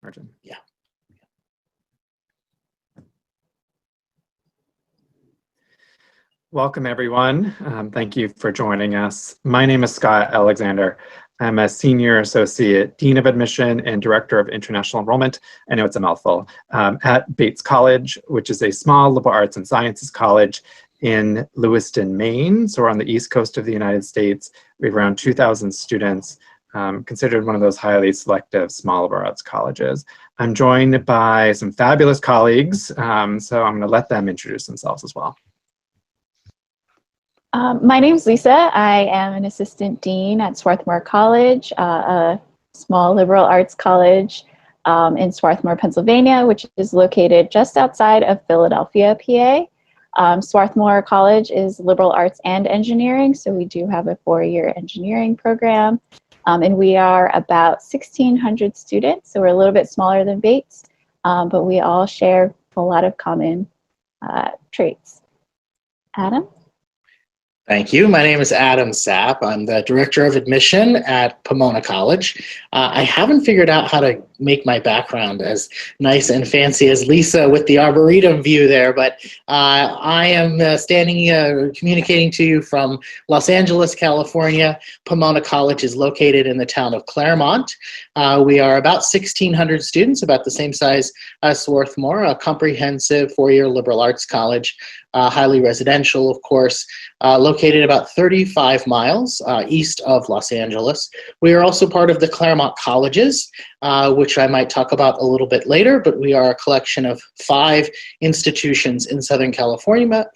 Martin. Yeah. Welcome, everyone. Thank you for joining us. My name is Scott Alexander. I'm a Senior Associate Dean of Admission and Director of International Enrollment, I know it's a mouthful, at Bates College, which is a small liberal arts and sciences college in Lewiston, Maine. So we're on the East Coast of the United States. We have around 2,000 students, considered one of those highly selective small liberal arts colleges. I'm joined by some fabulous colleagues, so I'm going to let them introduce themselves as well. My name's Lisa. I am an assistant dean at Swarthmore College, a small liberal arts college in Swarthmore, Pennsylvania, which is located just outside of Philadelphia, PA. Swarthmore College is liberal arts and engineering, so we do have a 4-year engineering program. And we are about 1,600 students, so we're a little bit smaller than Bates, but we all share a lot of common traits. Adam? Thank you. My name is Adam Sapp. I'm the Director of Admission at Pomona College. I haven't figured out how to make my background as nice and fancy as Lisa with the Arboretum view there, but I am communicating to you from Los Angeles, California. Pomona College is located in the town of Claremont. We are about 1,600 students, about the same size as Swarthmore, a comprehensive 4-year liberal arts college, highly residential, of course, located about 35 miles east of Los Angeles. We are also part of the Claremont Colleges, which I might talk about a little bit later, but we are a collection of 5 institutions in Southern California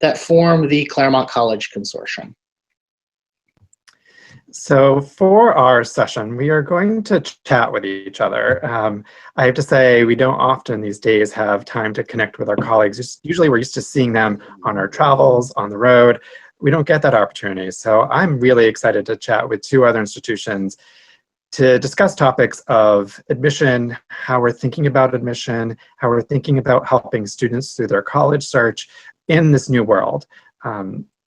that form the Claremont College Consortium. So for our session, we are going to chat with each other. I have to say, we don't often these days have time to connect with our colleagues. Usually we're used to seeing them on our travels, on the road. We don't get that opportunity. So I'm really excited to chat with 2 other institutions to discuss topics of admission, how we're thinking about admission, how we're thinking about helping students through their college search in this new world.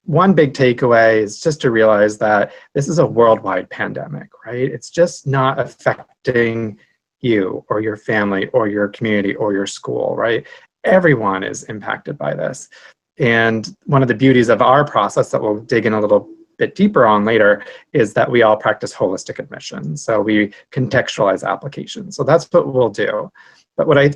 One big takeaway is just to realize that this is a worldwide pandemic, right? It's just not affecting you or your family or your community or your school, right? Everyone is impacted by this. And one of the beauties of our process that we'll dig in a little bit deeper on later is that we all practice holistic admission. So we contextualize applications. So that's what we'll do. But what we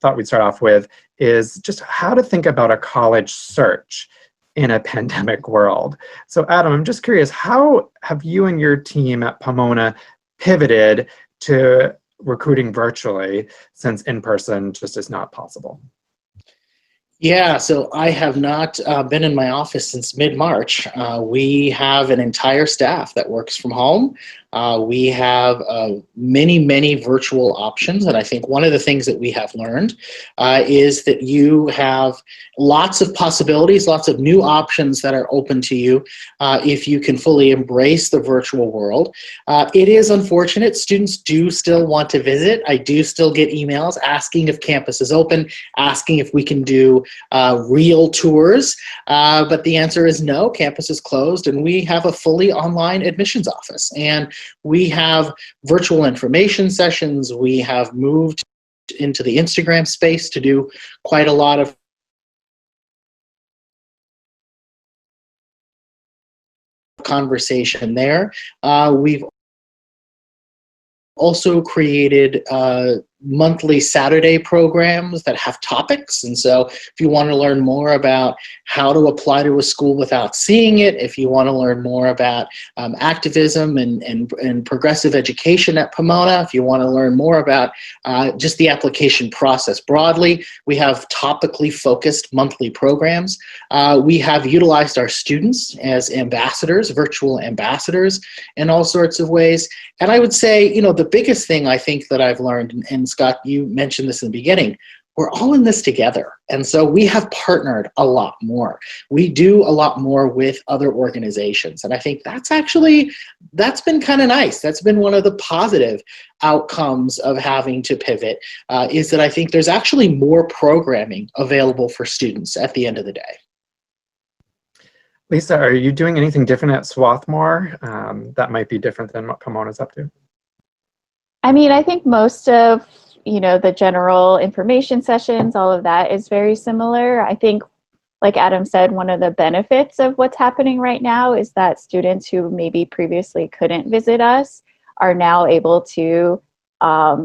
thought we'd start off with is just how to think about a college search in a pandemic world. So Adam, I'm just curious, how have you and your team at Pomona pivoted to recruiting virtually since in-person just is not possible? Yeah, so I have not been in my office since mid-March. We have an entire staff that works from home. We have many virtual options, and I think one of the things that we have learned is that you have lots of possibilities, lots of new options that are open to you if you can fully embrace the virtual world. It is unfortunate, students do still want to visit. I do still get emails asking if campus is open, asking if we can do real tours, but the answer is no, campus is closed, and we have a fully online admissions office. And we have virtual information sessions. We have moved into the Instagram space to do quite a lot of conversation there. We've also created monthly Saturday programs that have topics. And so if you want to learn more about how to apply to a school without seeing it, if you want to learn more about activism and progressive education at Pomona, if you want to learn more about just the application process broadly, we have topically focused monthly programs. We have utilized our students as ambassadors, virtual ambassadors, in all sorts of ways. And I would say, the biggest thing I think that I've learned, and Scott, you mentioned this in the beginning, we're all in this together. And so we have partnered a lot more. We do a lot more with other organizations. And I think that's been kind of nice. That's been one of the positive outcomes of having to pivot, is that I think there's actually more programming available for students at the end of the day. Lisa, are you doing anything different at Swarthmore that might be different than what Pomona's up to? I mean, I think most of, the general information sessions, all of that is very similar. I think, like Adam said, one of the benefits of what's happening right now is that students who maybe previously couldn't visit us are now able to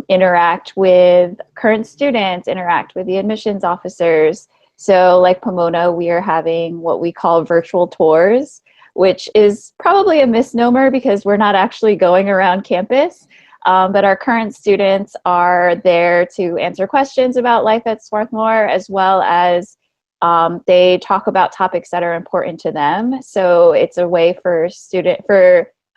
interact with current students, interact with the admissions officers. So, like Pomona, we are having what we call virtual tours, which is probably a misnomer because we're not actually going around campus. But our current students are there to answer questions about life at Swarthmore, as well as they talk about topics that are important to them. So it's a way for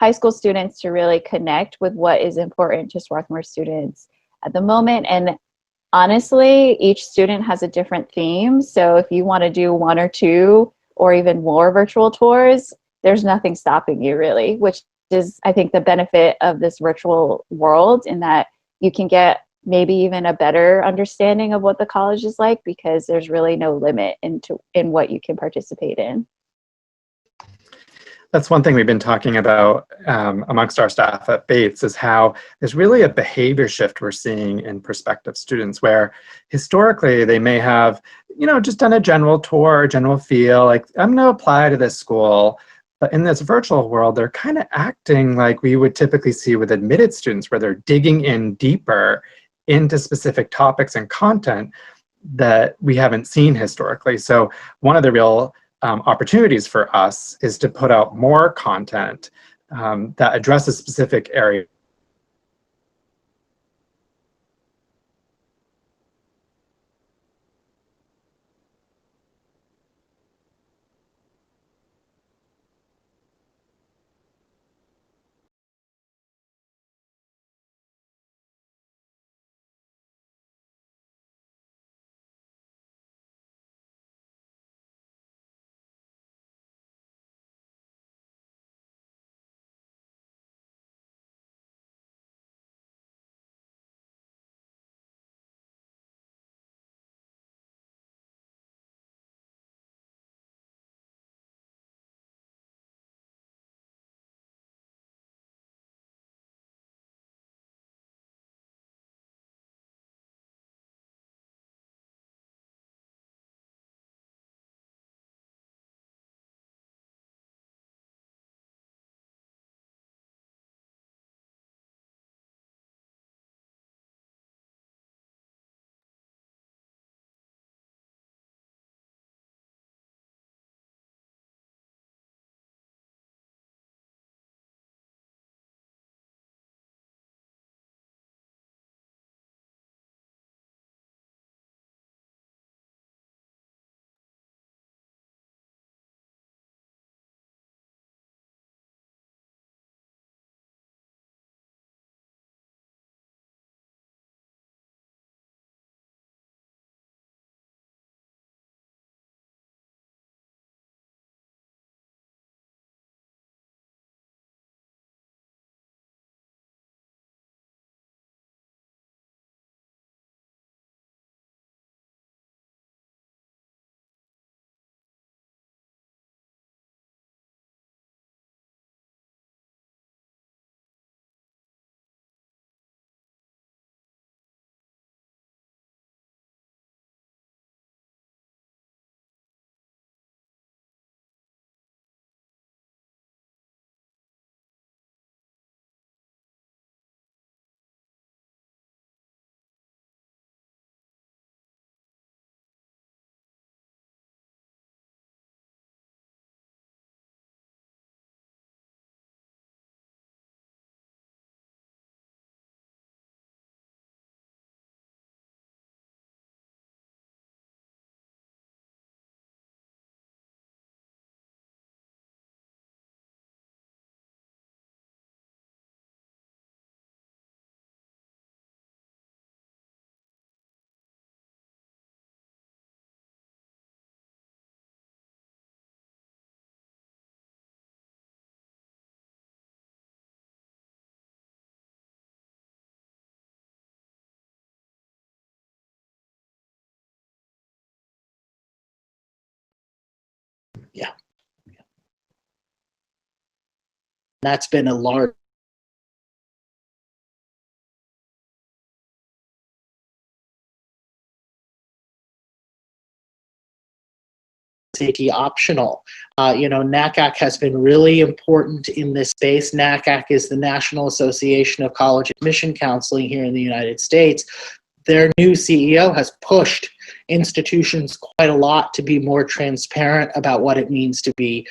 high school students to really connect with what is important to Swarthmore students at the moment. And honestly, each student has a different theme. So if you want to do one or two or even more virtual tours, there's nothing stopping you really, which is, I think, the benefit of this virtual world, in that you can get maybe even a better understanding of what the college is like, because there's really no limit in what you can participate in. That's one thing we've been talking about amongst our staff at Bates, is how there's really a behavior shift we're seeing in prospective students, where historically they may have, just done a general tour, general feel, like I'm going to apply to this school. But in this virtual world, they're kind of acting like we would typically see with admitted students, where they're digging in deeper into specific topics and content that we haven't seen historically. So one of the real opportunities for us is to put out more content that addresses specific areas. Yeah. That's been a large SAT optional. NACAC has been really important in this space. NACAC is the National Association of College Admission Counseling here in the United States. Their new CEO has pushed institutions quite a lot to be more transparent about what it means to be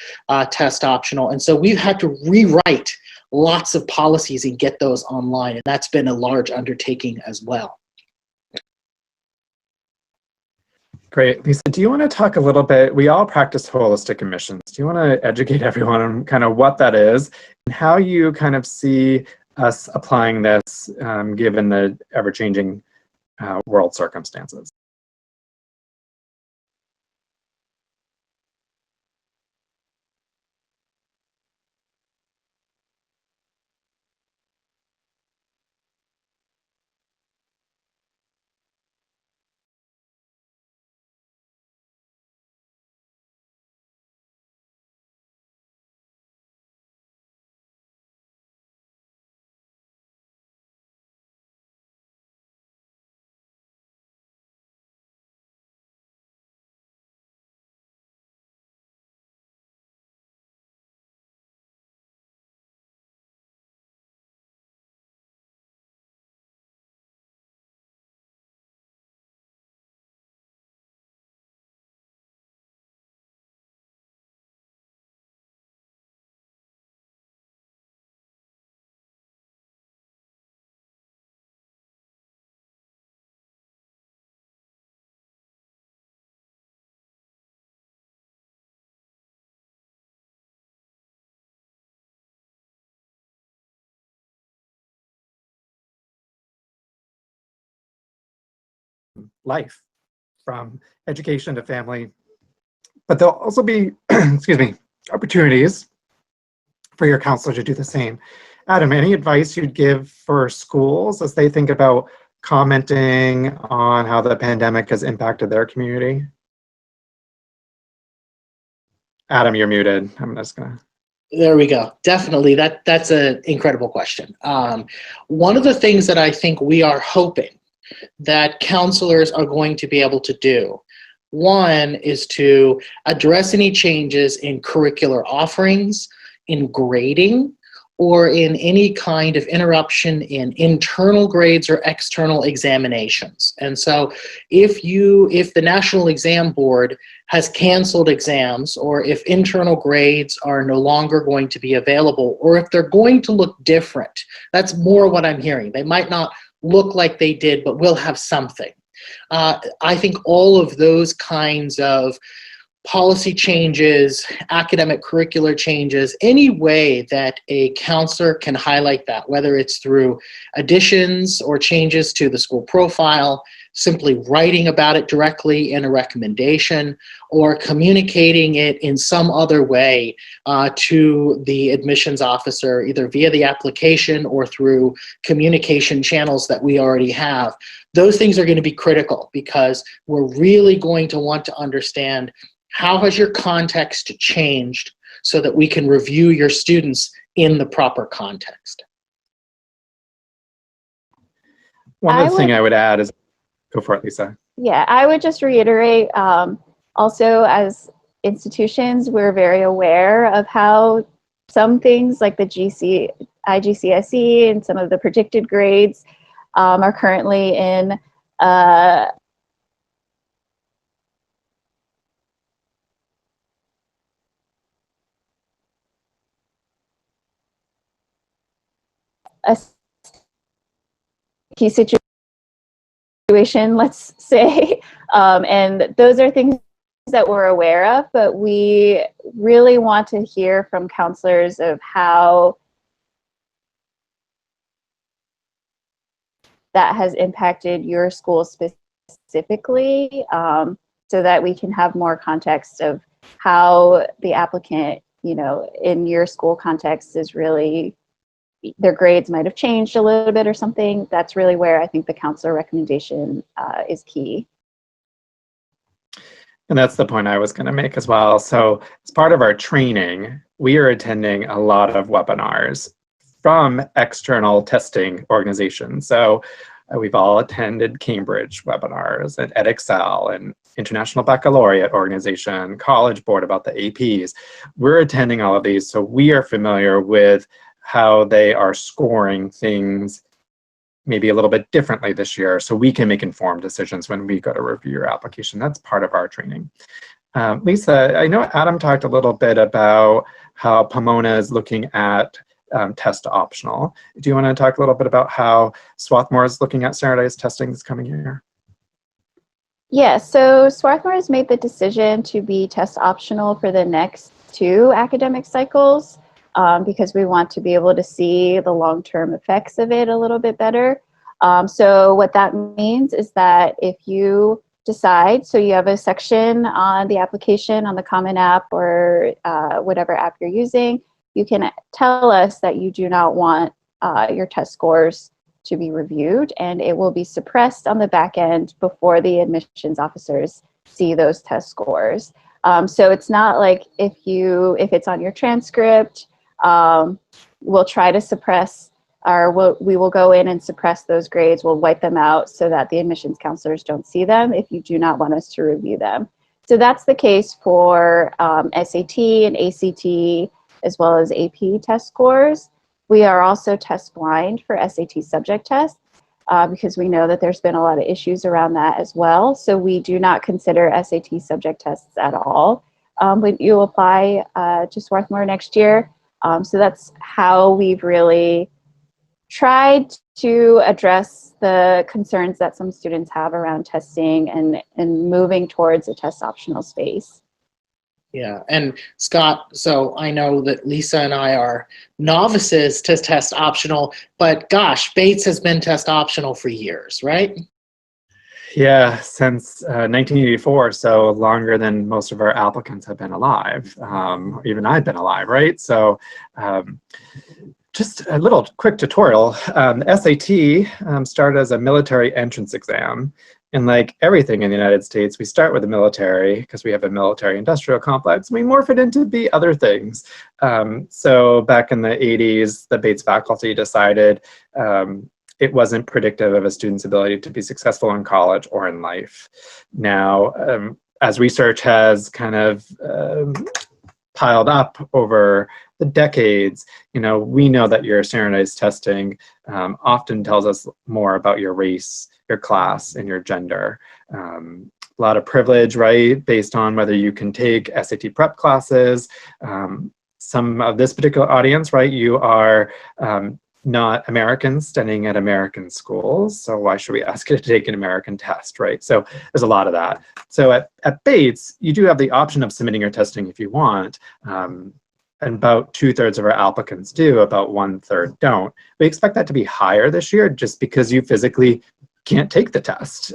test optional. And so we've had to rewrite lots of policies and get those online. And that's been a large undertaking as well. Great. Lisa, do you want to talk a little bit? We all practice holistic admissions. Do you want to educate everyone on kind of what that is and how you kind of see us applying this given the ever-changing world circumstances? Life, from education to family, but there'll also be, excuse me, opportunities for your counselor to do the same. Adam, any advice you'd give for schools as they think about commenting on how the pandemic has impacted their community? Adam, you're muted. I'm just gonna. There we go. Definitely, that's an incredible question. One of the things that I think we are hoping that counselors are going to be able to do, one is to address any changes in curricular offerings, in grading, or in any kind of interruption in internal grades or external examinations. And so if the National Exam Board has canceled exams, or if internal grades are no longer going to be available, or if they're going to look different, that's more what I'm hearing. They might not look like they did, but we'll have something. I think all of those kinds of policy changes, academic curricular changes, any way that a counselor can highlight that, whether it's through additions or changes to the school profile, simply writing about it directly in a recommendation, or communicating it in some other way to the admissions officer, either via the application or through communication channels that we already have. Those things are going to be critical because we're really going to want to understand how has your context changed so that we can review your students in the proper context. One other thing I would add is, go for it, Lisa. Yeah, I would just reiterate, also as institutions, we're very aware of how some things like the IGCSE and some of the predicted grades are currently in a key situation, let's say, and those are things that we're aware of, but we really want to hear from counselors of how that has impacted your school specifically, so that we can have more context of how the applicant, in your school context is really, their grades might have changed a little bit or something. That's really where I think the counselor recommendation is key. And that's the point I was going to make as well. So as part of our training, we are attending a lot of webinars from external testing organizations. So we've all attended Cambridge webinars and EdExcel and International Baccalaureate Organization, College Board about the APs. We're attending all of these, so we are familiar with how they are scoring things maybe a little bit differently this year, so we can make informed decisions when we go to review your application. That's part of our training. Lisa, I know Adam talked a little bit about how Pomona is looking at test optional. Do you want to talk a little bit about how Swarthmore is looking at standardized testing this coming year? Yeah, so Swarthmore has made the decision to be test optional for the next 2 academic cycles because we want to be able to see the long-term effects of it a little bit better. So what that means is that if you decide, so you have a section on the application on the Common App or whatever app you're using, you can tell us that you do not want your test scores to be reviewed, and it will be suppressed on the back end before the admissions officers see those test scores. So it's not like if it's on your transcript, we'll try to suppress, or we will go in and suppress those grades. We'll wipe them out so that the admissions counselors don't see them if you do not want us to review them. So that's the case for SAT and ACT, as well as AP test scores. We are also test blind for SAT subject tests because we know that there's been a lot of issues around that as well. So we do not consider SAT subject tests at all when you apply to Swarthmore next year. So that's how we've really tried to address the concerns that some students have around testing and moving towards a test optional space. Yeah, and Scott, so I know that Lisa and I are novices to test optional, but gosh, Bates has been test optional for years, right? Yeah, since 1984, so longer than most of our applicants have been alive. Even I've been alive, right? So just a little quick tutorial. SAT started as a military entrance exam. And like everything in the United States, we start with the military because we have a military industrial complex. We morph it into be other things. So back in the 80s, the Bates faculty decided it wasn't predictive of a student's ability to be successful in college or in life. Now, as research has kind of piled up over the decades, we know that your standardized testing often tells us more about your race, your class, and your gender. A lot of privilege, right, based on whether you can take SAT prep classes. Some of this particular audience, right, you are not Americans studying at American schools, so why should we ask you to take an American test, right? So there's a lot of that. So at Bates, you do have the option of submitting your testing if you want. And about 2/3 of our applicants do, about 1/3 don't. We expect that to be higher this year just because you physically can't take the test.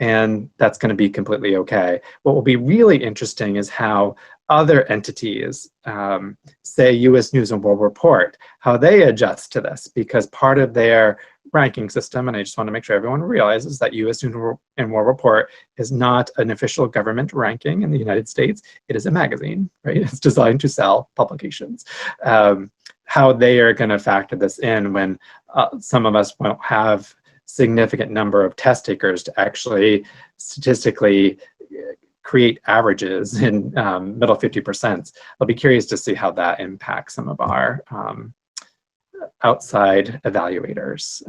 And that's going to be completely okay. What will be really interesting is how other entities, say US News and World Report, how they adjust to this, because part of their ranking system, and I just want to make sure everyone realizes that US News and World Report is not an official government ranking in the United States. It is a magazine, right? It's designed to sell publications. How they are going to factor this in when some of us won't have significant number of test takers to actually statistically create averages in middle 50%. I'll be curious to see how that impacts some of our outside evaluators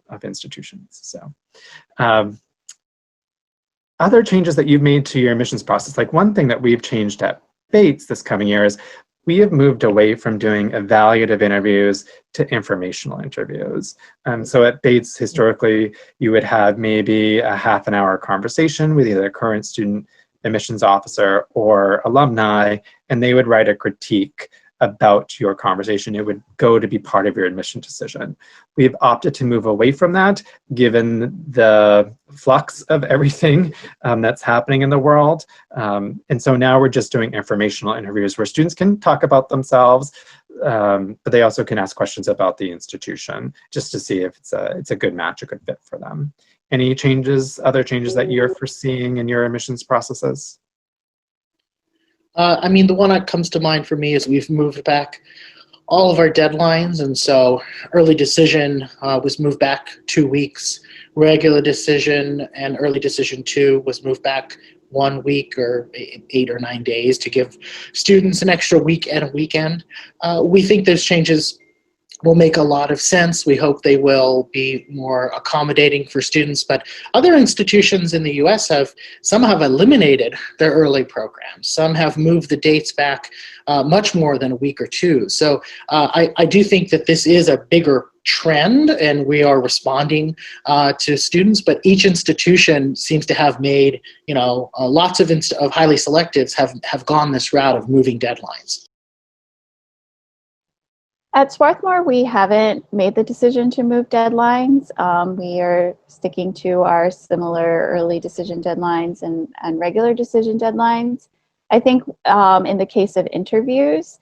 of institutions. So other changes that you've made to your admissions process, like one thing that we've changed at Bates this coming year is we have moved away from doing evaluative interviews to informational interviews. So at Bates, historically, you would have maybe a half an hour conversation with either a current student admissions officer or alumni, and they would write a critique about your conversation. It would go to be part of your admission decision. We've opted to move away from that, given the flux of everything that's happening in the world. And so now we're just doing informational interviews where students can talk about themselves, but they also can ask questions about the institution, just to see if it's a good match, a good fit for them. Any changes, other changes that you're foreseeing in your admissions processes? I mean, the one that comes to mind for me is we've moved back all of our deadlines, and so early decision was moved back 2 weeks. Regular decision and early decision 2 was moved back 1 week or 8 or 9 days to give students an extra week and a weekend. We think those changes will make a lot of sense. We hope they will be more accommodating for students, but other institutions in the US some have eliminated their early programs. Some have moved the dates back much more than a week or 2. So I do think that this is a bigger trend and we are responding to students, but each institution seems to have made, lots of highly selectives have gone this route of moving deadlines. At Swarthmore, we haven't made the decision to move deadlines. We are sticking to our similar early decision deadlines and regular decision deadlines. I think in the case of interviews,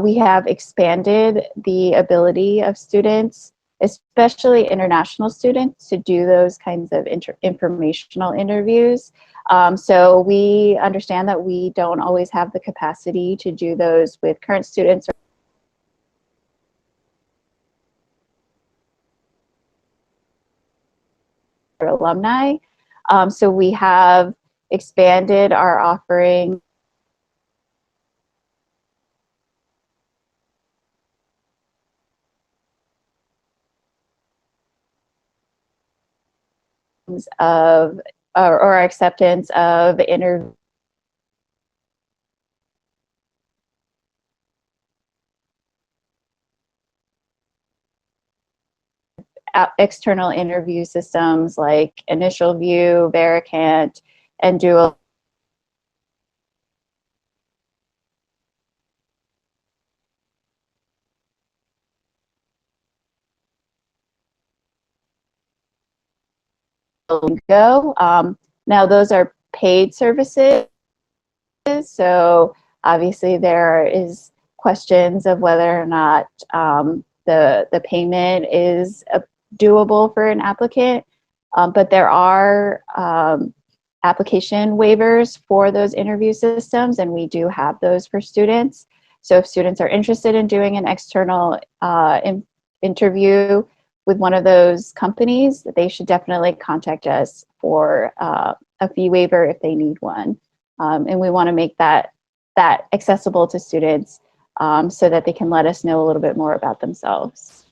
we have expanded the ability of students, especially international students, to do those kinds of informational interviews. So we understand that we don't always have the capacity to do those with current students or alumni. So we have expanded our offering of or acceptance of external interview systems like Initial View, Veracant, and Dual. Now those are paid services, so obviously there is questions of whether or not the payment is doable for an applicant, but there are application waivers for those interview systems, and we do have those for students. So if students are interested in doing an external interview with one of those companies, they should definitely contact us for a fee waiver if they need one. And we want to make that accessible to students so that they can let us know a little bit more about themselves.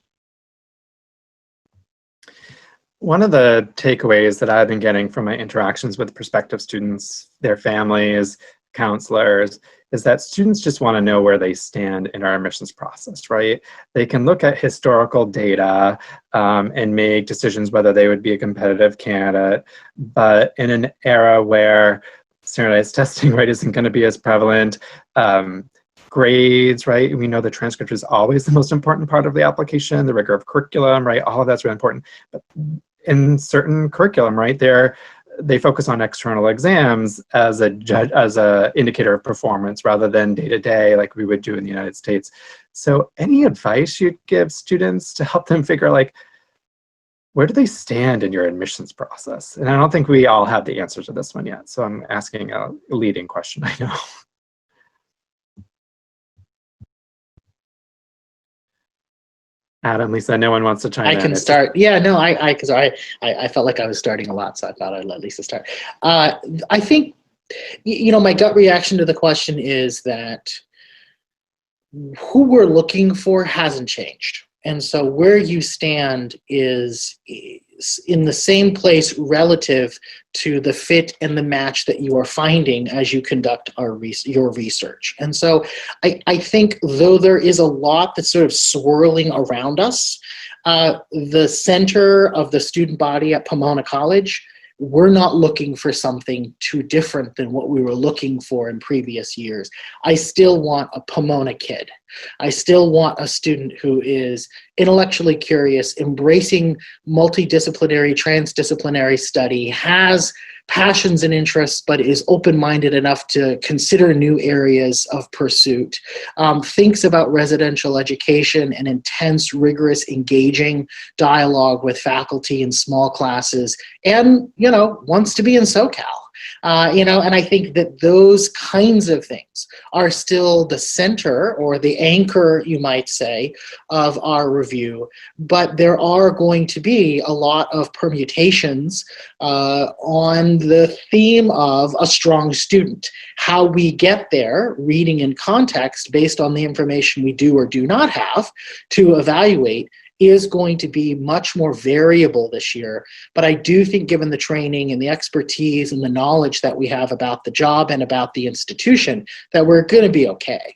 One of the takeaways that I've been getting from my interactions with prospective students, their families, counselors, is that students just want to know where they stand in our admissions process, right? They can look at historical data and make decisions whether they would be a competitive candidate, but in an era where standardized testing, right, isn't going to be as prevalent, grades, right? We know the transcript is always the most important part of the application, the rigor of curriculum, right? All of that's really important. But in certain curriculum, right, they focus on external exams as a indicator of performance rather than day to day like we would do in the United States. So any advice you'd give students to help them figure like, where do they stand in your admissions process? And I don't think we all have the answer to this one yet. So I'm asking a leading question, I know. Adam, Lisa, no one wants to chime in. I can start. Yeah, no, because I felt like I was starting a lot, so I thought I'd let Lisa start. I think, my gut reaction to the question is that who we're looking for hasn't changed. And so where you stand is in the same place relative to the fit and the match that you are finding as you conduct your research. And so I think though there is a lot that's sort of swirling around us, the center of the student body at Pomona College, we're not looking for something too different than what we were looking for in previous years. I still want a Pomona kid. I still want a student who is intellectually curious, embracing multidisciplinary, transdisciplinary study, has passions and interests, but is open-minded enough to consider new areas of pursuit, thinks about residential education and intense, rigorous, engaging dialogue with faculty in small classes, and, wants to be in SoCal. And I think that those kinds of things are still the center or the anchor, you might say, of our review. But there are going to be a lot of permutations on the theme of a strong student. How we get there, reading in context based on the information we do or do not have to evaluate, is going to be much more variable this year. But I do think, given the training and the expertise and the knowledge that we have about the job and about the institution, that we're going to be okay.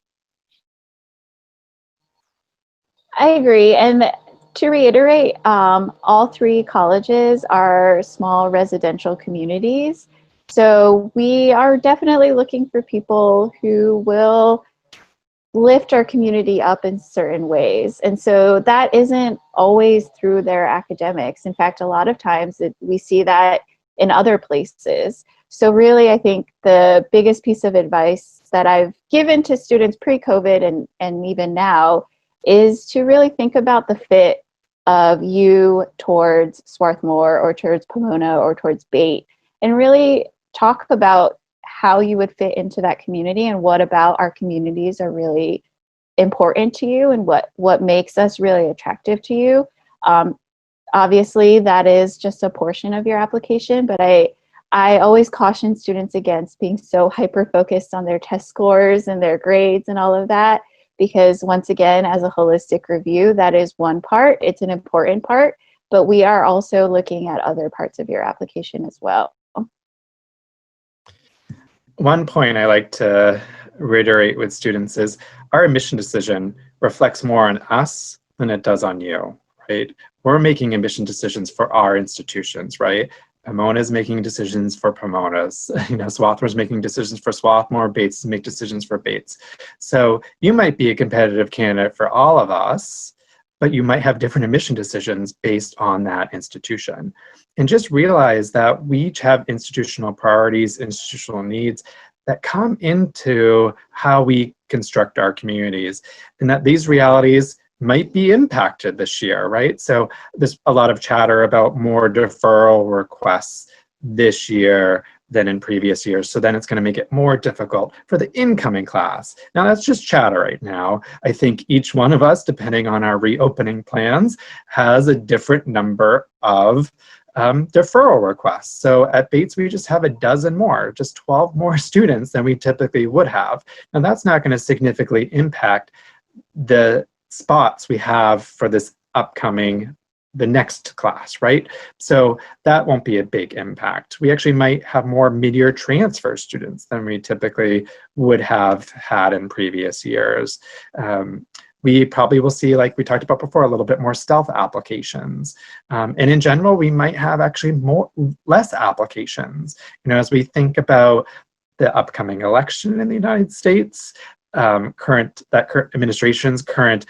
I agree. And to reiterate, all three colleges are small residential communities. So we are definitely looking for people who will lift our community up in certain ways. And so that isn't always through their academics. In fact, a lot of times we see that in other places. So really, I think the biggest piece of advice that I've given to students pre-COVID and even now is to really think about the fit of you towards Swarthmore or towards Pomona or towards Bate, and really talk about how you would fit into that community and what about our communities are really important to you and what makes us really attractive to you. Obviously, that is just a portion of your application, but I always caution students against being so hyper-focused on their test scores and their grades and all of that, because once again, as a holistic review, that is one part. It's an important part, but we are also looking at other parts of your application as well. One point I like to reiterate with students is our admission decision reflects more on us than it does on you, right? We're making admission decisions for our institutions, right? Pomona is making decisions for Pomona's. Swarthmore is making decisions for Swarthmore. Bates is making decisions for Bates. So you might be a competitive candidate for all of us, but you might have different admission decisions based on that institution. And just realize that we each have institutional priorities, institutional needs that come into how we construct our communities, and that these realities might be impacted this year, right? So there's a lot of chatter about more deferral requests this year than in previous years. So then it's going to make it more difficult for the incoming class. Now that's just chatter right now. I think each one of us, depending on our reopening plans, has a different number of deferral requests. So at Bates, we just have a dozen more, just 12 more students than we typically would have. And that's not going to significantly impact the spots we have for this upcoming, the next class, right? So that won't be a big impact. We actually might have more mid-year transfer students than we typically would have had in previous years. We probably will see, like we talked about before, a little bit more stealth applications. And in general, we might have actually less applications. As we think about the upcoming election in the United States, current administration's current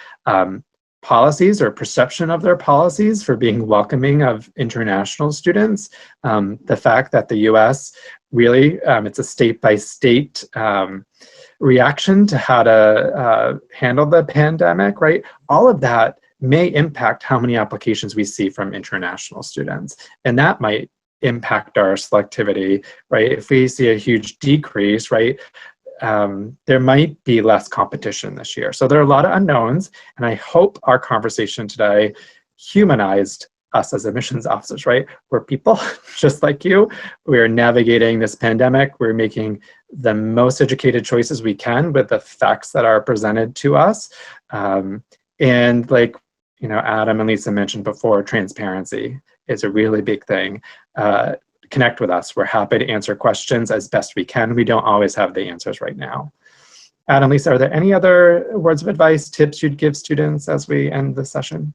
policies or perception of their policies for being welcoming of international students, the fact that the US really, it's a state-by-state reaction to how to handle the pandemic, right? All of that may impact how many applications we see from international students. And that might impact our selectivity, right? If we see a huge decrease, right, there might be less competition this year. So there are a lot of unknowns, and I hope our conversation today humanized us as admissions officers, right? We're people just like you. We're navigating this pandemic. We're making the most educated choices we can with the facts that are presented to us. And like, Adam and Lisa mentioned before, transparency is a really big thing. Connect with us. We're happy to answer questions as best we can. We don't always have the answers right now. Adam, Lisa, are there any other words of advice, tips you'd give students as we end the session?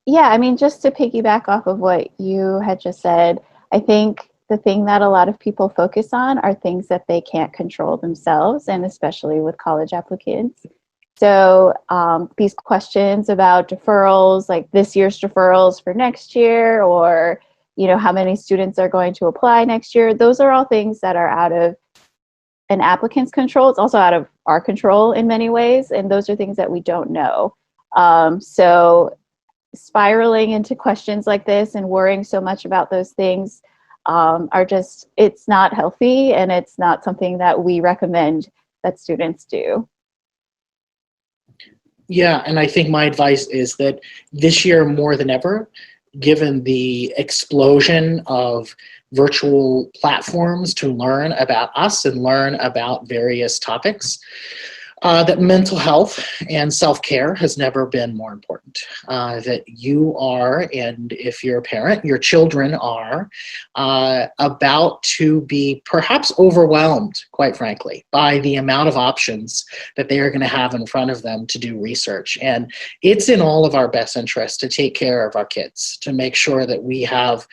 Yeah, I mean, just to piggyback off of what you had just said, I think the thing that a lot of people focus on are things that they can't control themselves, and especially with college applicants. So these questions about deferrals, like this year's deferrals for next year, or how many students are going to apply next year, those are all things that are out of an applicant's control. It's also out of our control in many ways, and those are things that we don't know. So spiraling into questions like this and worrying so much about those things are just, it's not healthy, and it's not something that we recommend that students do. Yeah, and I think my advice is that this year more than ever, given the explosion of virtual platforms to learn about us and learn about various topics, that mental health and self-care has never been more important. That you are, and if you're a parent, your children are about to be perhaps overwhelmed, quite frankly, by the amount of options that they are going to have in front of them to do research. And it's in all of our best interest to take care of our kids, to make sure that we have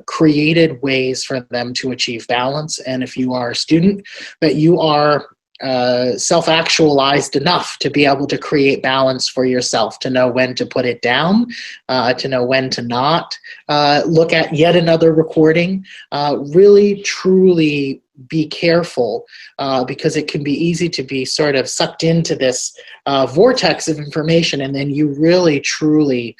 created ways for them to achieve balance. And if you are a student, that you are self-actualized enough to be able to create balance for yourself, to know when to put it down, to know when to not look at yet another recording. Really, truly be careful, because it can be easy to be sort of sucked into this vortex of information, and then you really, truly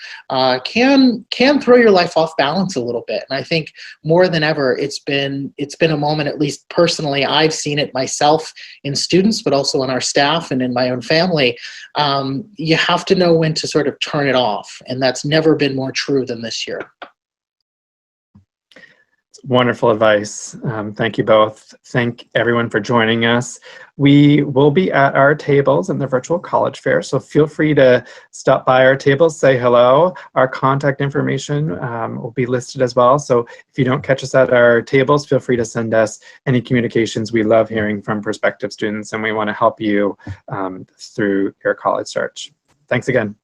can throw your life off balance a little bit. And I think more than ever, it's been a moment, at least personally, I've seen it myself in students, but also in our staff and in my own family. You have to know when to sort of turn it off, and that's never been more true than this year. Wonderful advice. Thank you both. Thank everyone for joining us. We will be at our tables in the virtual college fair, so feel free to stop by our tables, say hello. Our contact information will be listed as well, so if you don't catch us at our tables, feel free to send us any communications. We love hearing from prospective students, and we want to help you through your college search. Thanks again.